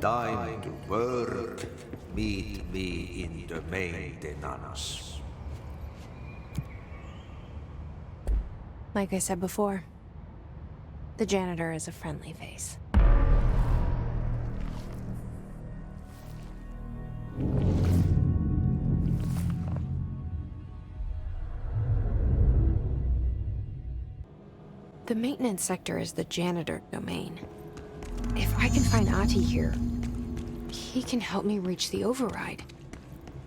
Time to work. Meet me in the maintenance. Like I said before, the janitor is a friendly face. The maintenance sector is the janitor domain. If I can find Ahti here, he can help me reach the override.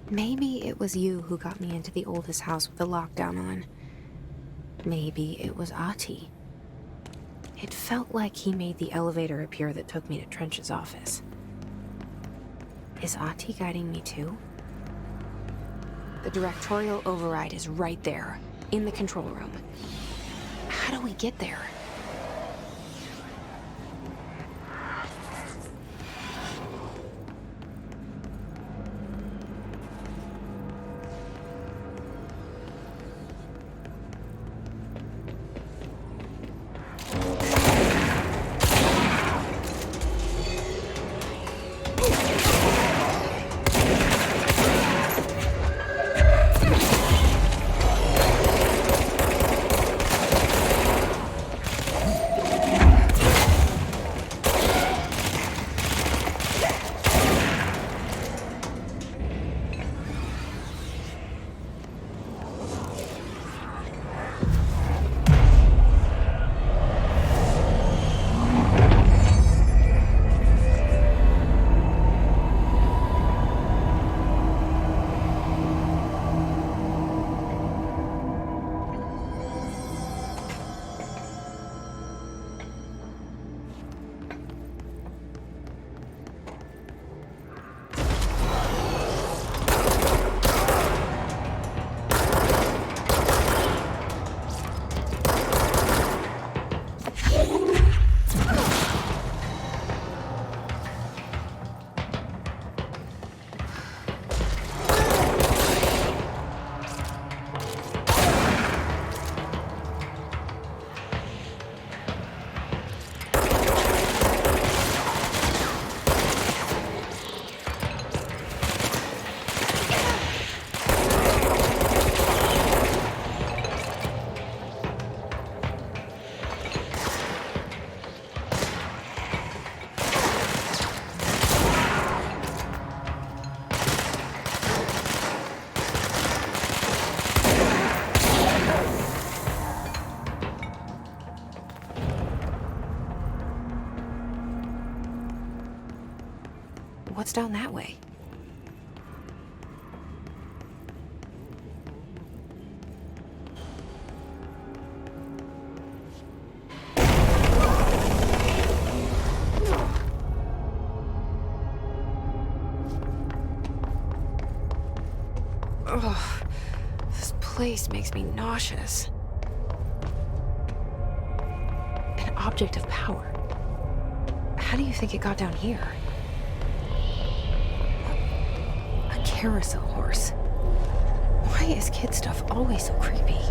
Maybe it was you who got me into the oldest house with the lockdown on. Maybe it was Ahti. It felt like he made the elevator appear that took me to Trench's office. Is Ahti guiding me too? The directorial override is right there, in the control room. How do we get there? What's down that way? Ugh, this place makes me nauseous. An object of power. How do you think it got down here? Carousel horse. Why is kid stuff always so creepy?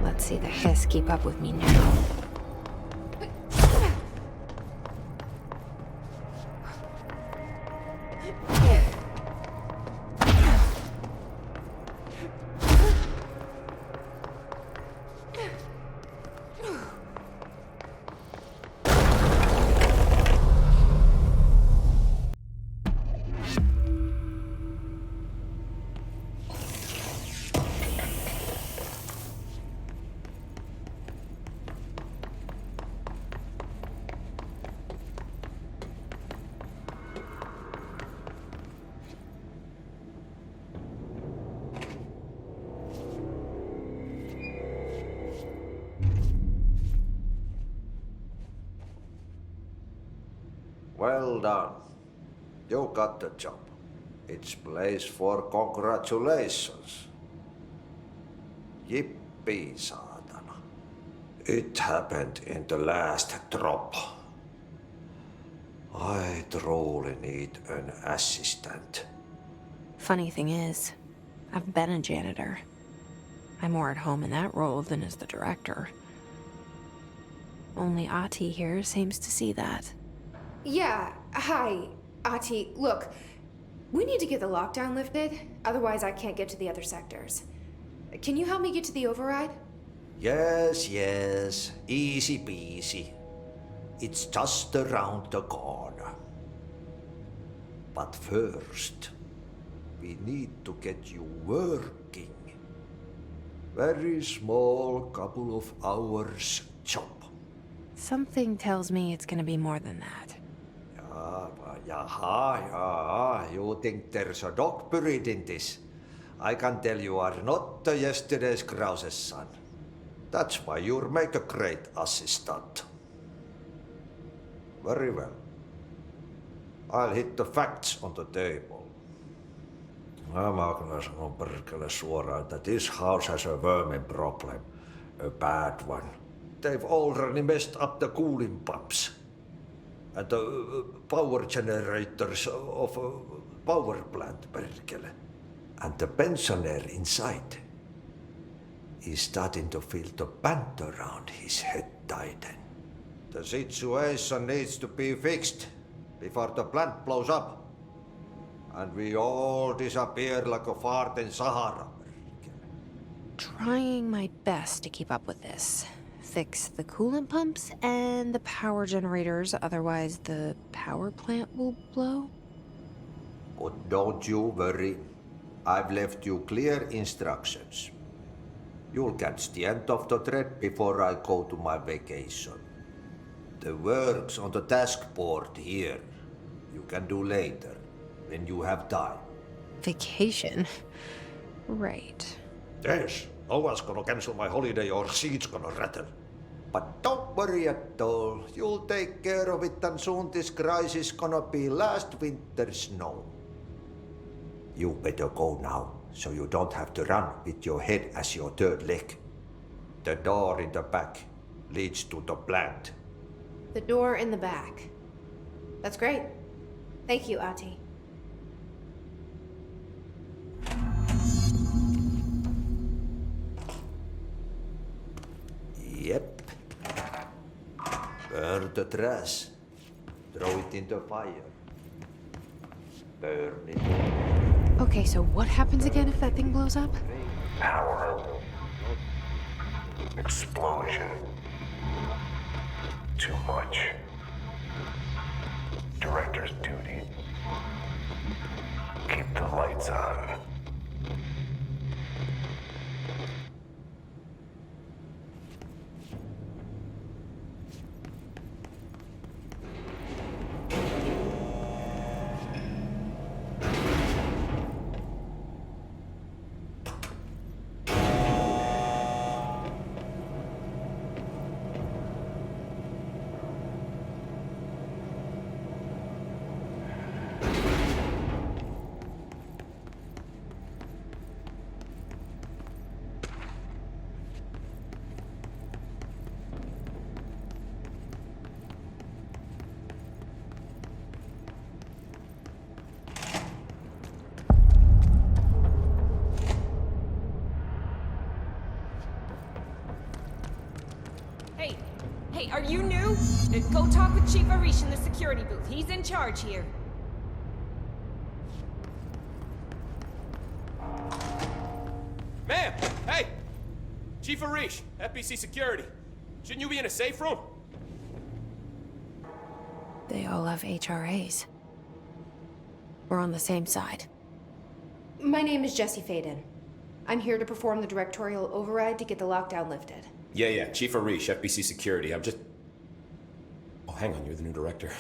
Let's see the hiss keep up with me now. Well done. You got the job. It's place for congratulations. Yippee, saatana. It happened in the last drop. I truly need an assistant. Funny thing is, I've been a janitor. I'm more at home in that role than as the director. Only Ahti here seems to see that. Yeah, hi, Ahti. Look, we need to get the lockdown lifted, otherwise I can't get to the other sectors. Can you help me get to the override? Yes, yes. Easy peasy. It's just around the corner. But first, we need to get you working. Very small couple of hours job. Something tells me it's gonna be more than that. Yaha, you think there's a dog buried in this? I can tell you are not yesterday's Krause's son. That's why you'll make a great assistant. Very well. I'll hit the facts on the table. Mä kyllä sanon perkele suoraan, että this house has a vermin problem. A bad one. They've already messed up the cooling pumps. And the power generators of a power plant, perkele. And the pensioner inside is starting to feel the band around his head tighten. The situation needs to be fixed before the plant blows up. And we all disappear like a fart in Sahara. Trying my best to keep up with this. Fix the coolant pumps and the power generators, otherwise the power plant will blow. But don't you worry. I've left you clear instructions. You'll catch the end of the thread before I go to my vacation. The work's on the task board here. You can do later, when you have time. Vacation? Right. Yes, no one's gonna cancel my holiday or seat's gonna rattle. But don't worry at all. You'll take care of it and soon this crisis gonna be last winter's snow. You better go now, so you don't have to run with your head as your third leg. The door in the back leads to the plant. The door in the back. That's great. Thank you, Ahti. Yep. Burn the trash. Throw it in the fire. Burn it. Okay, so what happens again if that thing blows up? Power. Explosion. Too much. Director's duty. Keep the lights on. Hey, are you new? Go talk with Chief Arish in the security booth. He's in charge here. Ma'am! Hey! Chief Arish, FBC Security. Shouldn't you be in a safe room? They all have HRAs. We're on the same side. My name is Jesse Faden. I'm here to perform the directorial override to get the lockdown lifted. Yeah, Chief Arish, FBC Security. I'm just... Oh, hang on, you're the new director.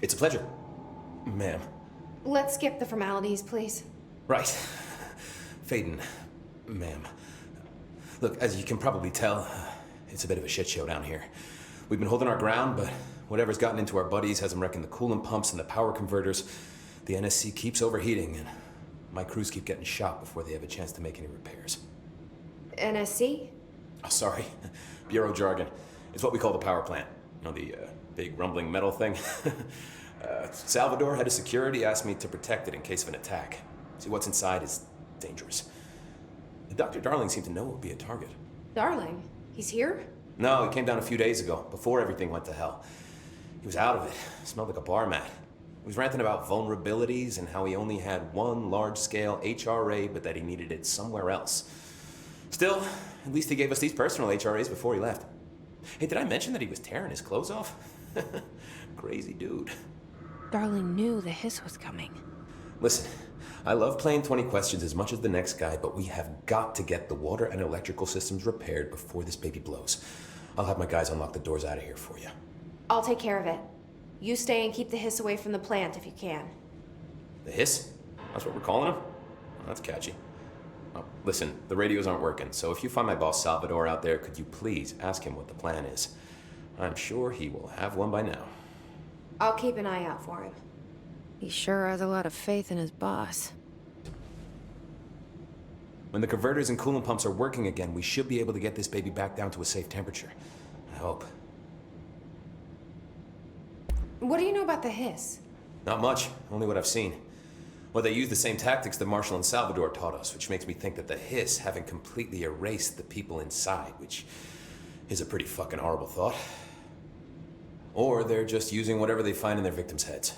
It's a pleasure, ma'am. Let's skip the formalities, please. Right. Faden, ma'am. Look, as you can probably tell, it's a bit of a shit show down here. We've been holding our ground, but, Whatever's gotten into our buddies has them wrecking the coolant pumps and the power converters. The NSC keeps overheating, and my crews keep getting shot before they have a chance to make any repairs. NSC? Oh, sorry. Bureau jargon. It's what we call the power plant. You know, the big rumbling metal thing? Salvador, head of security, asked me to protect it in case of an attack. See, what's inside is dangerous. Dr. Darling seemed to know it would be a target. Darling, he's here? No, he came down a few days ago, before everything went to hell. He was out of it. Smelled like a bar mat. He was ranting about vulnerabilities and how he only had one large-scale HRA, but that he needed it somewhere else. Still, at least he gave us these personal HRAs before he left. Hey, did I mention that he was tearing his clothes off? Crazy dude. Darling knew the hiss was coming. Listen, I love playing 20 questions as much as the next guy, but we have got to get the water and electrical systems repaired before this baby blows. I'll have my guys unlock the doors out of here for you. I'll take care of it. You stay and keep the hiss away from the plant if you can. The hiss? That's what we're calling him? Oh, that's catchy. Oh, listen, the radios aren't working, so if you find my boss Salvador out there, could you please ask him what the plan is? I'm sure he will have one by now. I'll keep an eye out for him. He sure has a lot of faith in his boss. When the converters and coolant pumps are working again, we should be able to get this baby back down to a safe temperature. I hope. What do you know about the hiss? Not much, only what I've seen. Well, they use the same tactics that Marshall and Salvador taught us, which makes me think that the hiss haven't completely erased the people inside, which is a pretty fucking horrible thought. Or they're just using whatever they find in their victims' heads.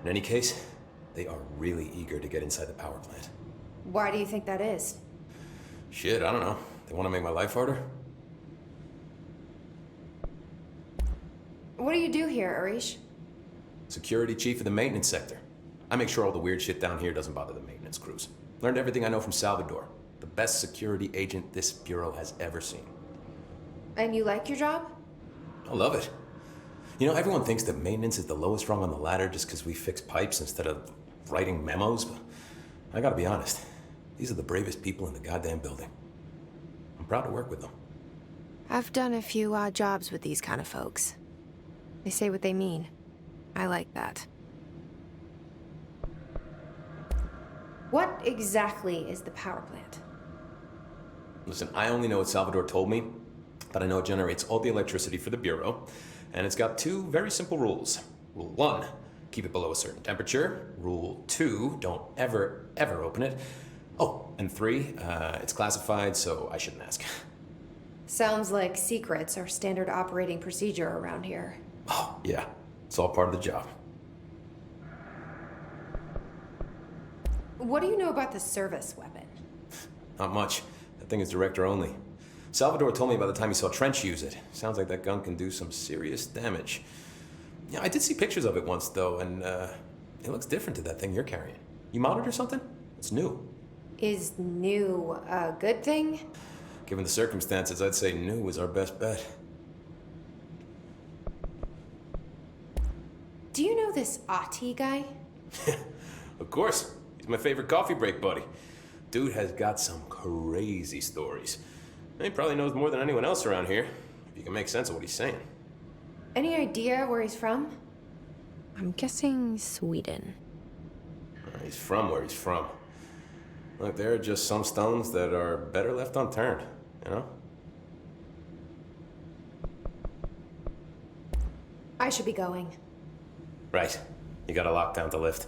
In any case, they are really eager to get inside the power plant. Why do you think that is? Shit, I don't know. They want to make my life harder? What do you do here, Arish? Security chief of the maintenance sector. I make sure all the weird shit down here doesn't bother the maintenance crews. Learned everything I know from Salvador. The best security agent this bureau has ever seen. And you like your job? I love it. You know, everyone thinks that maintenance is the lowest rung on the ladder just because we fix pipes instead of writing memos, but I gotta be honest. These are the bravest people in the goddamn building. I'm proud to work with them. I've done a few odd jobs with these kind of folks. They say what they mean. I like that. What exactly is the power plant? Listen, I only know what Salvador told me, but I know it generates all the electricity for the Bureau, and it's got two very simple rules. Rule 1, keep it below a certain temperature. Rule 2, don't ever, ever open it. Oh, and 3, it's classified, so I shouldn't ask. Sounds like secrets are standard operating procedure around here. Oh, yeah, it's all part of the job. What do you know about the service weapon? Not much. That thing is director only. Salvador told me by the time he saw Trench use it. Sounds like that gun can do some serious damage. Yeah, I did see pictures of it once, though, and it looks different to that thing you're carrying. You modded or something? It's new. Is new a good thing? Given the circumstances, I'd say new is our best bet. Do you know this Ati guy? Of course. He's my favorite coffee break buddy. Dude has got some crazy stories. He probably knows more than anyone else around here, if you can make sense of what he's saying. Any idea where he's from? I'm guessing Sweden. He's from where he's from. Look, there are just some stones that are better left unturned, you know? I should be going. Right. You got a lockdown to lift.